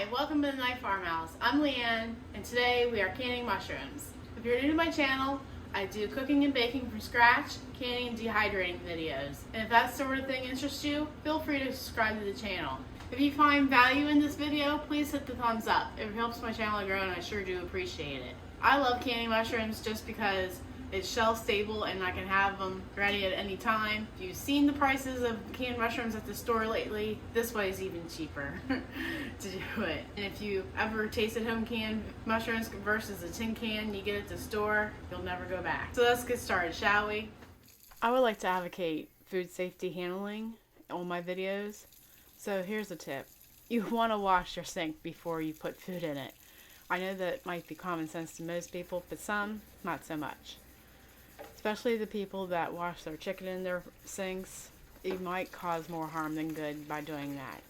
Hi, welcome to the Night Farmhouse. I'm Leanne, and today we are canning mushrooms. If you're new to my channel, I do cooking and baking from scratch, canning and dehydrating videos. And if that sort of thing interests you, feel free to subscribe to the channel. If you find value in this video, please hit the thumbs up. It helps my channel grow and I sure do appreciate it. I love canning mushrooms just because it's shelf stable and I can have them ready at any time. If you've seen the prices of canned mushrooms at the store lately, this way is even cheaper to do it. And if you ever tasted home canned mushrooms versus a tin can you get at the store, you'll never go back. So let's get started, shall we? I would like to advocate food safety handling on my videos. So here's a tip. You want to wash your sink before you put food in it. I know that might be common sense to most people, but some, not so much. Especially the people that wash their chicken in their sinks, it might cause more harm than good by doing that.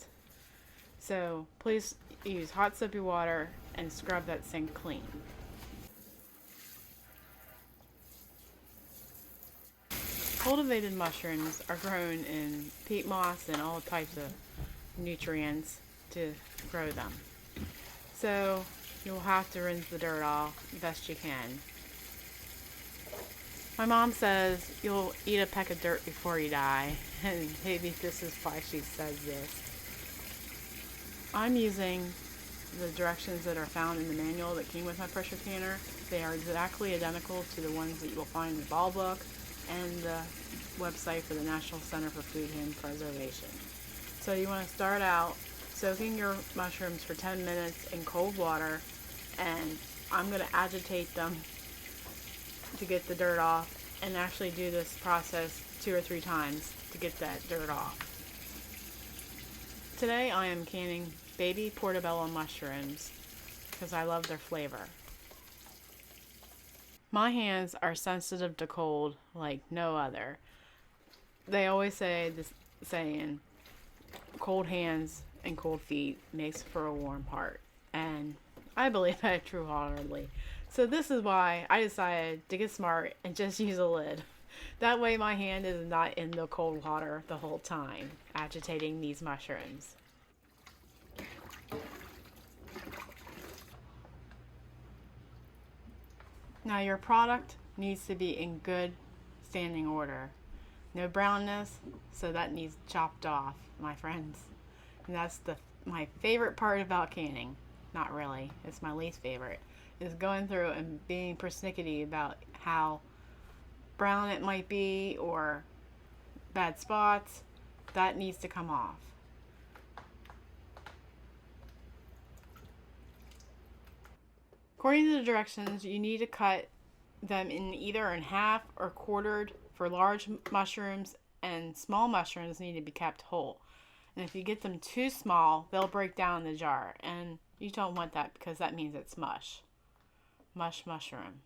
So please use hot soapy water and scrub that sink clean. Cultivated mushrooms are grown in peat moss and all types of nutrients to grow them. So you'll have to rinse the dirt off the best you can. My mom says you'll eat a peck of dirt before you die, and maybe this is why she says this. I'm using the directions that are found in the manual that came with my pressure canner. They are exactly identical to the ones that you will find in the ball book and the website for the National Center for Food and Preservation. So you want to start out soaking your mushrooms for 10 minutes in cold water, and I'm going to agitate them to get the dirt off, and actually do this process 2 or 3 times to get that dirt off. Today I am canning baby portobello mushrooms because I love their flavor. My hands are sensitive to cold like no other. They always say this saying, cold hands and cold feet makes for a warm heart, and I believe that true-heartedly. So this is why I decided to get smart and just use a lid. That way my hand is not in the cold water the whole time, agitating these mushrooms. Now your product needs to be in good standing order. No brownness, so that needs chopped off, my friends. And that's my favorite part about canning. Not really, it's my least favorite. Is going through and being persnickety about how brown it might be or bad spots. That needs to come off. According to the directions, you need to cut them in either in half or quartered for large mushrooms, and small mushrooms need to be kept whole. And if you get them too small, they'll break down in the jar, and you don't want that because that means it's mush. Mush mushroom.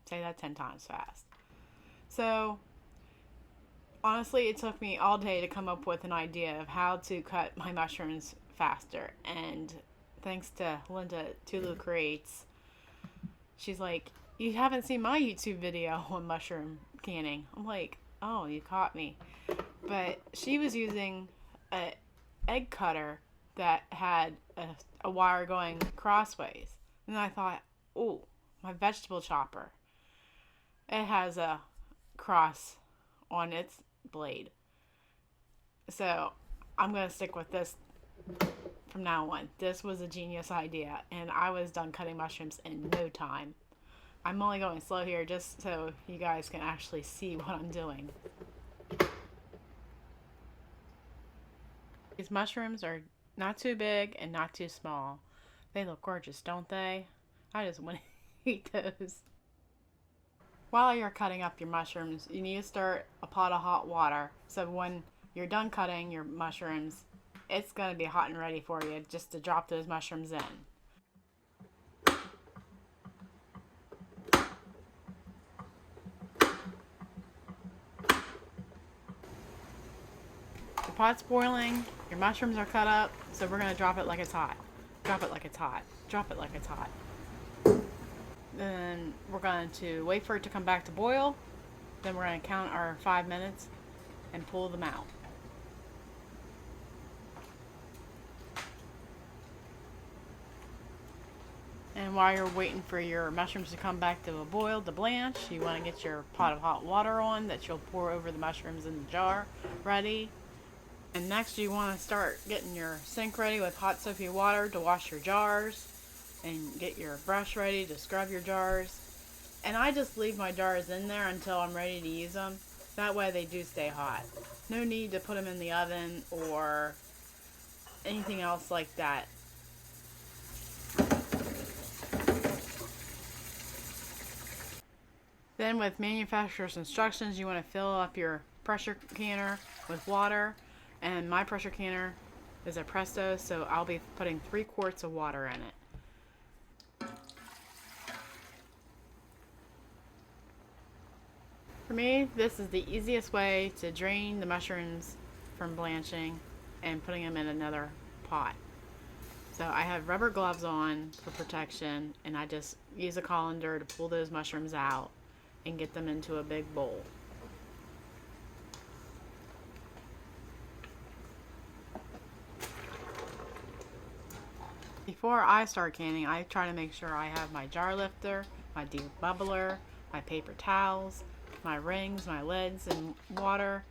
Say that 10 times fast. So, honestly, it took me all day to come up with an idea of how to cut my mushrooms faster. And thanks to Linda Tulu Creates, she's like, you haven't seen my YouTube video on mushroom canning. I'm like, oh, you caught me. But she was using an egg cutter that had a wire going crossways. And I thought, oh, my vegetable chopper, it has a cross on its blade. So I'm going to stick with this from now on. This was a genius idea, and I was done cutting mushrooms in no time. I'm only going slow here just so you guys can actually see what I'm doing. These mushrooms are not too big and not too small. They look gorgeous, don't they? I just want to eat those. While you're cutting up your mushrooms, you need to start a pot of hot water. So when you're done cutting your mushrooms, it's going to be hot and ready for you just to drop those mushrooms in. The pot's boiling, your mushrooms are cut up, so we're going to drop it like it's hot. Drop it like it's hot. Drop it like it's hot. Then we're going to wait for it to come back to boil. Then we're going to count our 5 minutes and pull them out. And while you're waiting for your mushrooms to come back to a boil, to blanch, you want to get your pot of hot water on that you'll pour over the mushrooms in the jar ready. And next you want to start getting your sink ready with hot soapy water to wash your jars and get your brush ready to scrub your jars. And I just leave my jars in there until I'm ready to use them. That way they do stay hot. No need to put them in the oven or anything else like that. Then with manufacturer's instructions, you want to fill up your pressure canner with water. And my pressure canner is a Presto, so I'll be putting 3 quarts of water in it. For me, this is the easiest way to drain the mushrooms from blanching and putting them in another pot. So I have rubber gloves on for protection, and I just use a colander to pull those mushrooms out and get them into a big bowl. Before I start canning, I try to make sure I have my jar lifter, my debubbler, my paper towels, my rings, my lids, and water,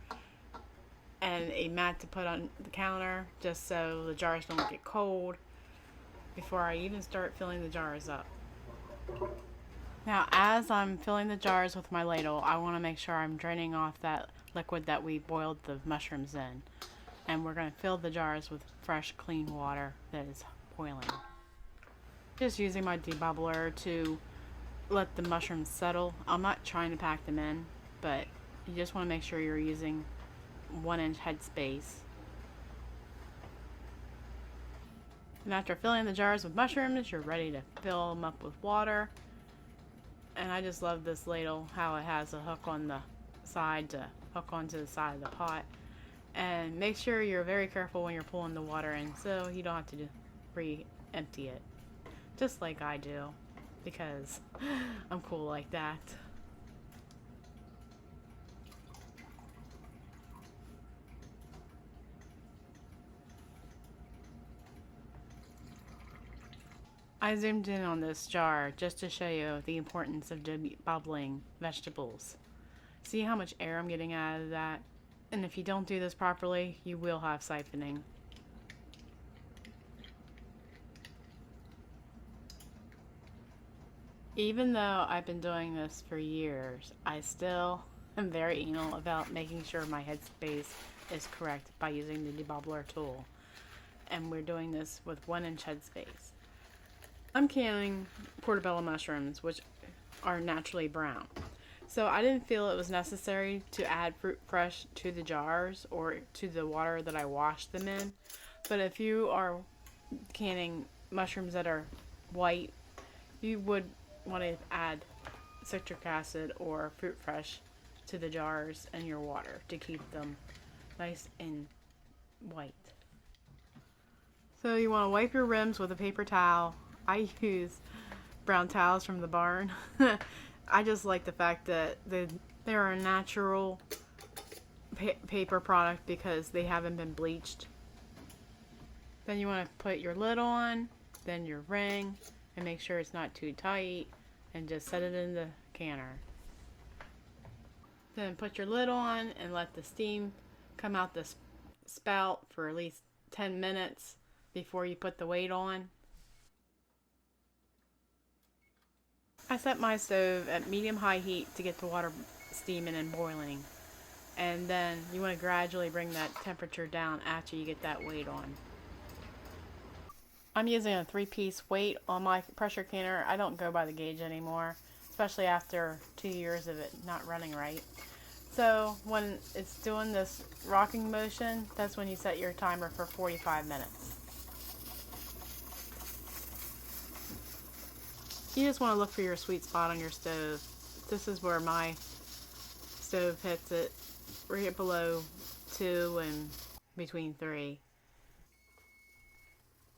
and a mat to put on the counter just so the jars don't get cold before I even start filling the jars up. Now, as I'm filling the jars with my ladle, I want to make sure I'm draining off that liquid that we boiled the mushrooms in. And we're going to fill the jars with fresh, clean water that is boiling. Just using my debubbler to let the mushrooms settle. I'm not trying to pack them in, but you just want to make sure you're using 1-inch head space. And after filling the jars with mushrooms, you're ready to fill them up with water. And I just love this ladle, how it has a hook on the side to hook onto the side of the pot. And make sure you're very careful when you're pulling the water in so you don't have to re-empty it. Just like I do, because I'm cool like that. I zoomed in on this jar just to show you the importance of debubbling vegetables. See how much air I'm getting out of that? And if you don't do this properly, you will have siphoning. Even though I've been doing this for years, I still am very anal about making sure my headspace is correct by using the debubbler tool. And we're doing this with 1-inch headspace. I'm canning portabella mushrooms, which are naturally brown. So I didn't feel it was necessary to add fruit fresh to the jars or to the water that I washed them in. But if you are canning mushrooms that are white, you would want to add citric acid or fruit fresh to the jars and your water to keep them nice and white. So you want to wipe your rims with a paper towel. I use brown towels from the barn. I just like the fact that they're a natural paper product because they haven't been bleached. Then you want to put your lid on, then your ring, and make sure it's not too tight, and just set it in the canner. Then put your lid on and let the steam come out the spout for at least 10 minutes before you put the weight on. I set my stove at medium-high heat to get the water steaming and boiling. And then you want to gradually bring that temperature down after you get that weight on. I'm using a 3-piece weight on my pressure canner. I don't go by the gauge anymore, especially after 2 years of it not running right. So when it's doing this rocking motion, that's when you set your timer for 45 minutes. You just want to look for your sweet spot on your stove. This is where my stove hits it, right below 2 and between 3.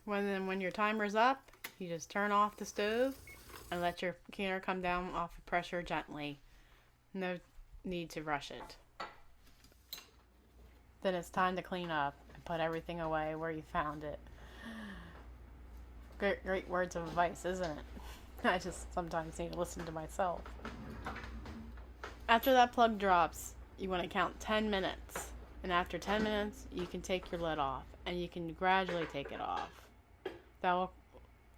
When your timer's up, you just turn off the stove and let your canner come down off of pressure gently. No need to rush it. Then it's time to clean up and put everything away where you found it. Great words of advice, isn't it? I just sometimes need to listen to myself. After that plug drops, you want to count 10 minutes. And after 10 minutes, you can take your lid off. And you can gradually take it off. That will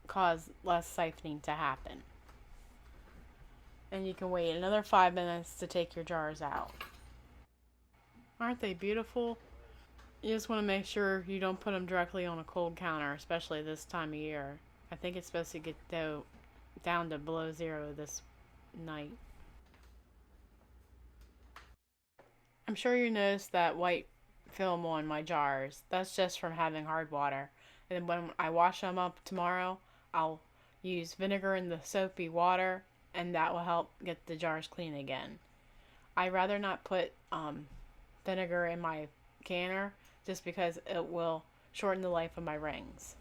cause less siphoning to happen. And you can wait another 5 minutes to take your jars out. Aren't they beautiful? You just want to make sure you don't put them directly on a cold counter, especially this time of year. I think it's supposed to get down to below 0 this night. I'm sure you noticed that white film on my jars. That's just from having hard water. And when I wash them up tomorrow, I'll use vinegar in the soapy water, and that will help get the jars clean again. I'd rather not put vinegar in my canner just because it will shorten the life of my rings.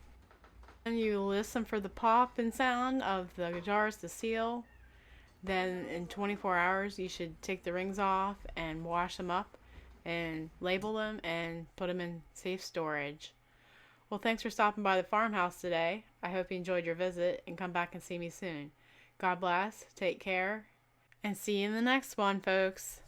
And you listen for the pop and sound of the jars to seal. Then in 24 hours you should take the rings off and wash them up and label them and put them in safe storage. Well, thanks for stopping by the farmhouse today. I hope you enjoyed your visit and come back and see me soon. God bless, take care, and see you in the next one, folks.